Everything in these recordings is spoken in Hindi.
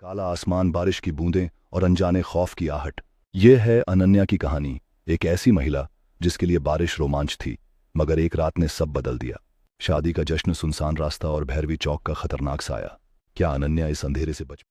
काला आसमान, बारिश की बूंदें और अनजाने खौफ की आहट। यह है अनन्या की कहानी, एक ऐसी महिला जिसके लिए बारिश रोमांच थी, मगर एक रात ने सब बदल दिया। शादी का जश्न, सुनसान रास्ता और भैरवी चौक का खतरनाक साया। क्या अनन्या इस अंधेरे से बच?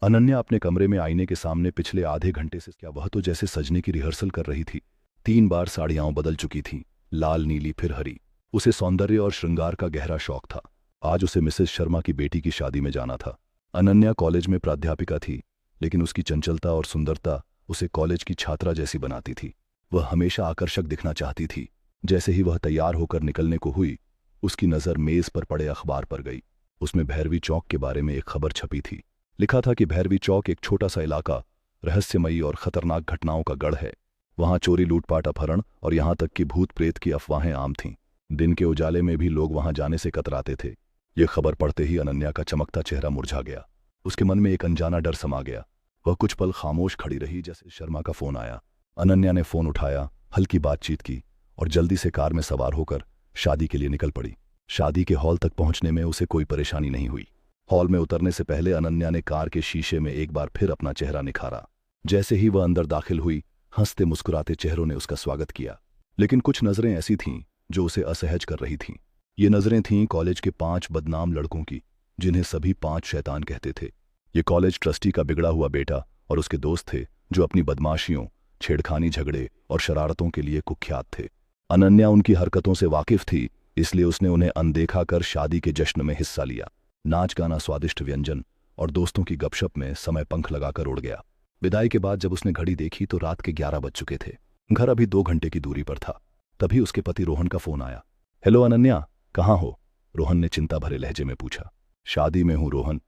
अनन्या अपने कमरे में आईने के सामने पिछले आधे घंटे से, क्या वह तो जैसे सजने की रिहर्सल कर रही थी। 3 बार साड़ियां बदल चुकी थीं, लाल, नीली, फिर हरी। उसे सौंदर्य और श्रृंगार का गहरा शौक था। आज उसे मिसेस शर्मा की बेटी की शादी में जाना था। अनन्या कॉलेज में प्राध्यापिका थी, लेकिन उसकी चंचलता और सुंदरता उसे कॉलेज की छात्रा जैसी बनाती थी। वह हमेशा आकर्षक दिखना चाहती थी। जैसे ही वह तैयार होकर निकलने को हुई, उसकी नज़र मेज पर पड़े अखबार पर गई। उसमें भैरवी चौक के बारे में एक खबर छपी थी। लिखा था कि भैरवी चौक एक छोटा सा इलाका, रहस्यमयी और खतरनाक घटनाओं का गढ़ है। वहां चोरी, लूटपाट, अपहरण और यहां तक कि भूत प्रेत की अफवाहें आम थीं। दिन के उजाले में भी लोग वहां जाने से कतराते थे। ये खबर पढ़ते ही अनन्या का चमकता चेहरा मुरझा गया। उसके मन में एक अनजाना डर समा गया। वह कुछ पल खामोश खड़ी रही, जैसे शर्मा का फोन आया। अनन्या ने फोन उठाया, हल्की बातचीत की और जल्दी से कार में सवार होकर शादी के लिए निकल पड़ी। शादी के हॉल तक पहुंचने में उसे कोई परेशानी नहीं हुई। हॉल में उतरने से पहले अनन्या ने कार के शीशे में एक बार फिर अपना चेहरा निखारा। जैसे ही वह अंदर दाखिल हुई, हंसते मुस्कुराते चेहरों ने उसका स्वागत किया। लेकिन कुछ नजरें ऐसी थीं जो उसे असहज कर रही थीं। ये नजरें थीं कॉलेज के 5 बदनाम लड़कों की, जिन्हें सभी 5 शैतान कहते थे। ये कॉलेज ट्रस्टी का बिगड़ा हुआ बेटा और उसके दोस्त थे, जो अपनी बदमाशियों, छेड़खानी, झगड़े और शरारतों के लिए कुख्यात थे। अनन्या उनकी हरकतों से वाकिफ थी, इसलिए उसने उन्हें अनदेखा कर शादी के जश्न में हिस्सा लिया। नाच गाना, स्वादिष्ट व्यंजन और दोस्तों की गपशप में समय पंख लगाकर उड़ गया। विदाई के बाद जब उसने घड़ी देखी तो रात के 11 बज चुके थे। घर अभी 2 घंटे की दूरी पर था। तभी उसके पति रोहन का फोन आया। हेलो अनन्या, कहाँ हो? रोहन ने चिंता भरे लहजे में पूछा। शादी में हूं रोहन,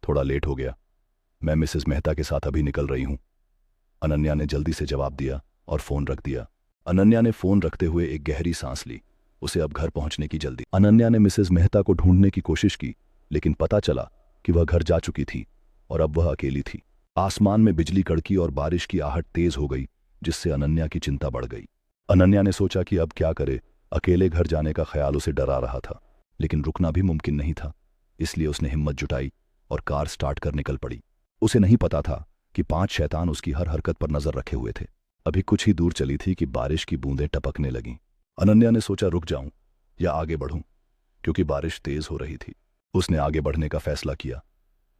थोड़ा लेट हो गया। मैं मिसेस मेहता के साथ अभी निकल रही हूं। अनन्या ने जल्दी से जवाब दिया और फोन रख दिया। अनन्या ने फोन रखते हुए एक गहरी सांस ली। उसे अब घर पहुंचने की जल्दी। अनन्या ने मिसेस मेहता को ढूंढने की कोशिश की, लेकिन पता चला कि वह घर जा चुकी थी और अब वह अकेली थी। आसमान में बिजली कड़की और बारिश की आहट तेज हो गई, जिससे अनन्या की चिंता बढ़ गई। अनन्या ने सोचा कि अब क्या करे। अकेले घर जाने का ख्याल उसे डरा रहा था, लेकिन रुकना भी मुमकिन नहीं था। इसलिए उसने हिम्मत जुटाई और कार स्टार्ट कर निकल पड़ी। उसे नहीं पता था कि 5 शैतान उसकी हर हरकत पर नजर रखे हुए थे। अभी कुछ ही दूर चली थी कि बारिश की बूंदें टपकने लगीं। अनन्या ने सोचा, रुक जाऊं या आगे बढ़ूं, क्योंकि बारिश तेज हो रही थी। उसने आगे बढ़ने का फैसला किया।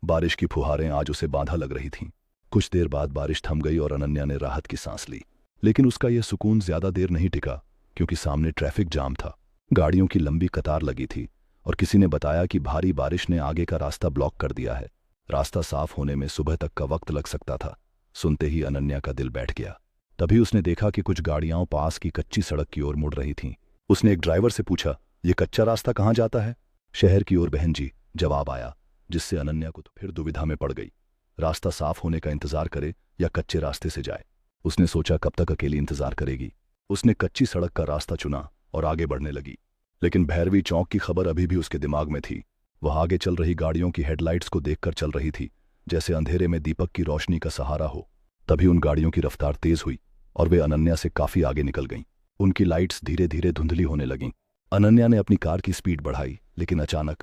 बारिश की फुहारें आज उसे बांधा लग रही थीं। कुछ देर बाद बारिश थम गई और अनन्या ने राहत की सांस ली। लेकिन उसका यह सुकून ज्यादा देर नहीं टिका, क्योंकि सामने ट्रैफिक जाम था। गाड़ियों की लंबी कतार लगी थी और किसी ने बताया कि भारी बारिश ने आगे का रास्ता ब्लॉक कर दिया है। रास्ता साफ होने में सुबह तक का वक्त लग सकता था। सुनते ही अनन्या का दिल बैठ गया। तभी उसने देखा कि कुछ गाड़ियां पास की कच्ची सड़क की ओर मुड़ रही थीं। उसने एक ड्राइवर से पूछा, ये कच्चा रास्ता कहाँ जाता है? शहर की ओर बहन जी, जवाब आया, जिससे अनन्या को तो फिर दुविधा में पड़ गई। रास्ता साफ होने का इंतजार करे या कच्चे रास्ते से जाए। उसने सोचा, कब तक अकेली इंतजार करेगी। उसने कच्ची सड़क का रास्ता चुना और आगे बढ़ने लगी। लेकिन भैरवी चौक की खबर अभी भी उसके दिमाग में थी। वह आगे चल रही गाड़ियों की हेडलाइट्स को देखकर चल रही थी, जैसे अंधेरे में दीपक की रोशनी का सहारा हो। तभी उन गाड़ियों की रफ्तार तेज हुई और वे अनन्या से काफी आगे निकल गईं। उनकी लाइट्स धीरे धीरे धुंधली होने लगीं। अनन्या ने अपनी कार की स्पीड बढ़ाई, लेकिन अचानक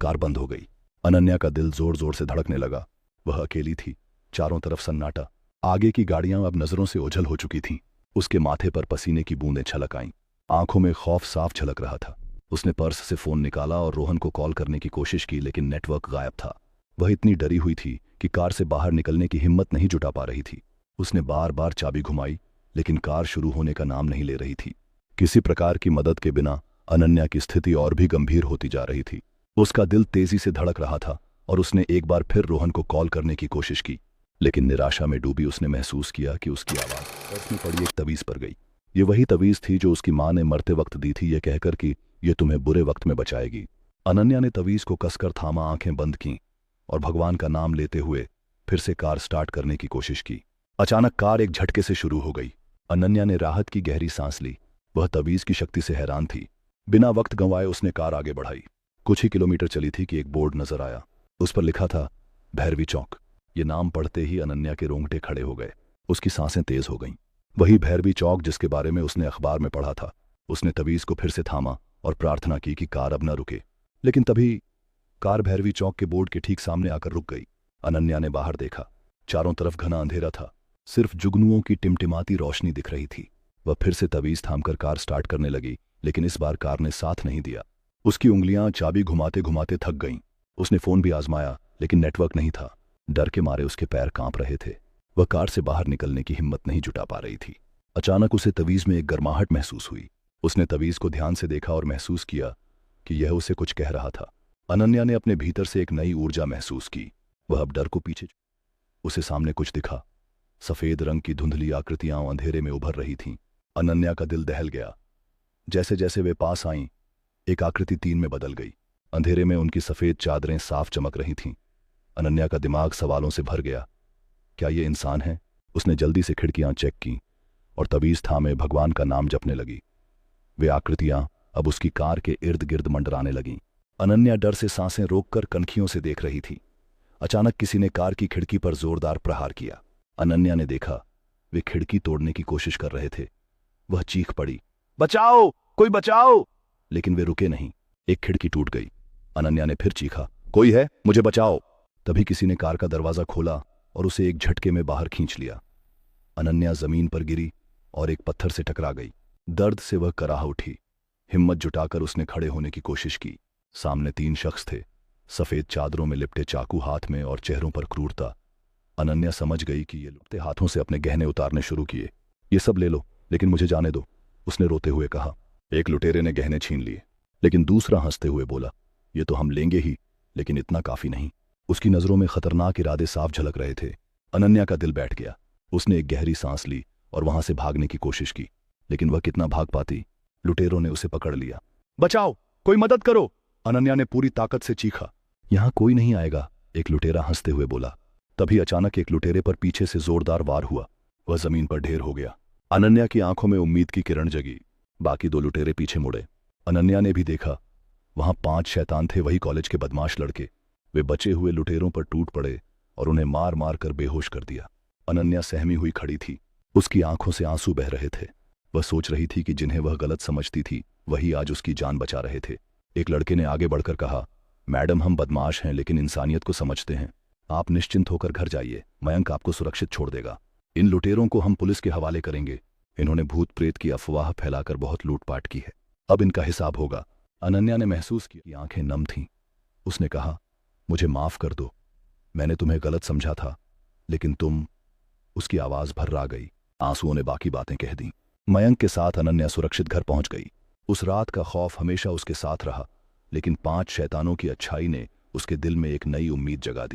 कार बंद हो गई। अनन्या का दिल जोर जोर से धड़कने लगा। वह अकेली थी, चारों तरफ सन्नाटा। आगे की गाड़ियां अब नजरों से ओझल हो चुकी थीं। उसके माथे पर पसीने की बूंदें छलक आईं। आंखों में खौफ साफ झलक रहा था। उसने पर्स से फोन निकाला और रोहन को कॉल करने की कोशिश की, लेकिन नेटवर्क गायब था। वह इतनी डरी हुई थी कि कार से बाहर निकलने की हिम्मत नहीं जुटा पा रही थी। उसने बार बार चाबी घुमाई, लेकिन कार शुरू होने का नाम नहीं ले रही थी। किसी प्रकार की मदद के बिना अनन्या की स्थिति और भी गंभीर होती जा रही थी। उसका दिल तेजी से धड़क रहा था और उसने एक बार फिर रोहन को कॉल करने की कोशिश की, लेकिन निराशा में डूबी उसने महसूस किया कि उसकी आवाज पर्स में पड़ी एक तवीज पर गई। ये वही तवीज थी जो उसकी मां ने मरते वक्त दी थी, ये कहकर कि ये तुम्हें बुरे वक्त में बचाएगी। अनन्या ने तवीज को कसकर थामा, आंखें बंद कीं और भगवान का नाम लेते हुए फिर से कार स्टार्ट करने की कोशिश की। अचानक कार एक झटके से शुरू हो गई। अनन्या ने राहत की गहरी सांस ली। वह तवीज की शक्ति से हैरान थी। बिना वक्त गंवाए उसने कार आगे बढ़ाई। कुछ ही किलोमीटर चली थी कि एक बोर्ड नजर आया। उस पर लिखा था, भैरवी चौक। ये नाम पढ़ते ही अनन्या के रोंगटे खड़े हो गए। उसकी सांसें तेज हो गईं। वही भैरवी चौक जिसके बारे में उसने अखबार में पढ़ा था। उसने तवीज को फिर से थामा और प्रार्थना की कि कार अब न रुके। लेकिन तभी कार भैरवी चौक के बोर्ड के ठीक सामने आकर रुक गई। अनन्या ने बाहर देखा। चारों तरफ घना अंधेरा था, सिर्फ जुगनुओं की टिमटिमाती रोशनी दिख रही थी। वह फिर से तवीज थामकर कार स्टार्ट करने लगी, लेकिन इस बार कार ने साथ नहीं दिया। उसकी उंगलियां चाबी घुमाते घुमाते थक गईं। उसने फोन भी आजमाया, लेकिन नेटवर्क नहीं था। डर के मारे उसके पैर कांप रहे थे। वह कार से बाहर निकलने की हिम्मत नहीं जुटा पा रही थी। अचानक उसे तवीज में एक गर्माहट महसूस हुई। उसने तवीज को ध्यान से देखा और महसूस किया कि यह उसे कुछ कह रहा था। अनन्या ने अपने भीतर से एक नई ऊर्जा महसूस की। वह अब डर को पीछे। उसे सामने कुछ दिखा। सफेद रंग की धुंधली आकृतियां अंधेरे में उभर रही थीं। अनन्या का दिल दहल गया। जैसे जैसे वे पास आईं, एक आकृति 3 में बदल गई। अंधेरे में उनकी सफेद चादरें साफ चमक रही थीं। अनन्या का दिमाग सवालों से भर गया। क्या ये इंसान है? उसने जल्दी से खिड़कियां चेक की और तवीज थामे भगवान का नाम जपने लगी। वे आकृतियां अब उसकी कार के इर्द गिर्द मंडराने लगीं। अनन्या डर से सांसें रोककर कनखियों से देख रही थी। अचानक किसी ने कार की खिड़की पर जोरदार प्रहार किया। अनन्या ने देखा, वे खिड़की तोड़ने की कोशिश कर रहे थे। वह चीख पड़ी, बचाओ, कोई बचाओ! लेकिन वे रुके नहीं। एक खिड़की टूट गई। अनन्या ने फिर चीखा, कोई है, मुझे बचाओ! तभी किसी ने कार का दरवाजा खोला और उसे एक झटके में बाहर खींच लिया। अनन्या जमीन पर गिरी और एक पत्थर से टकरा गई। दर्द से वह कराह उठी। हिम्मत जुटाकर उसने खड़े होने की कोशिश की। सामने 3 शख्स थे, सफेद चादरों में लिपटे, चाकू हाथ में और चेहरों पर क्रूरता। अनन्या समझ गई कि ये लुटते हाथों से अपने गहने उतारने शुरू किए। ये सब ले लो, लेकिन मुझे जाने दो, उसने रोते हुए कहा। एक लुटेरे ने गहने छीन लिए, लेकिन दूसरा हंसते हुए बोला, ये तो हम लेंगे ही, लेकिन इतना काफी नहीं। उसकी नजरों में खतरनाक इरादे साफ झलक रहे थे। अनन्या का दिल बैठ गया। उसने एक गहरी सांस ली और वहां से भागने की कोशिश की, लेकिन वह कितना भाग पाती। लुटेरों ने उसे पकड़ लिया। बचाओ, कोई मदद करो! अनन्या ने पूरी ताकत से चीखा। यहां कोई नहीं आएगा, एक लुटेरा हंसते हुए बोला। तभी अचानक एक लुटेरे पर पीछे से जोरदार वार हुआ। वह जमीन पर ढेर हो गया। अनन्या की आंखों में उम्मीद की किरण जगी। बाकी 2 लुटेरे पीछे मुड़े। अनन्या ने भी देखा, वहां 5 शैतान थे, वही कॉलेज के बदमाश लड़के। वे बचे हुए लुटेरों पर टूट पड़े और उन्हें मार मार कर बेहोश कर दिया। अनन्या सहमी हुई खड़ी थी। उसकी आंखों से आंसू बह रहे थे। वह सोच रही थी कि जिन्हें वह गलत समझती थी, वही आज उसकी जान बचा रहे थे। एक लड़के ने आगे बढ़कर कहा, मैडम, हम बदमाश हैं, लेकिन इंसानियत को समझते हैं। आप निश्चिंत होकर घर जाइए, मयंक आपको सुरक्षित छोड़ देगा। इन लुटेरों को हम पुलिस के हवाले करेंगे। इन्होंने भूत प्रेत की अफवाह फैलाकर बहुत लूटपाट की है। अब इनका हिसाब होगा। अनन्या ने महसूस किया कि आंखें नम थीं। उसने कहा, मुझे माफ कर दो, मैंने तुम्हें गलत समझा था, लेकिन तुम। उसकी आवाज भर्रा गई। आंसुओं ने बाकी बातें कह दी। मयंक के साथ अनन्या सुरक्षित घर पहुंच गई। उस रात का खौफ हमेशा उसके साथ रहा, लेकिन 5 शैतानों की अच्छाई ने उसके दिल में एक नई उम्मीद जगा दी।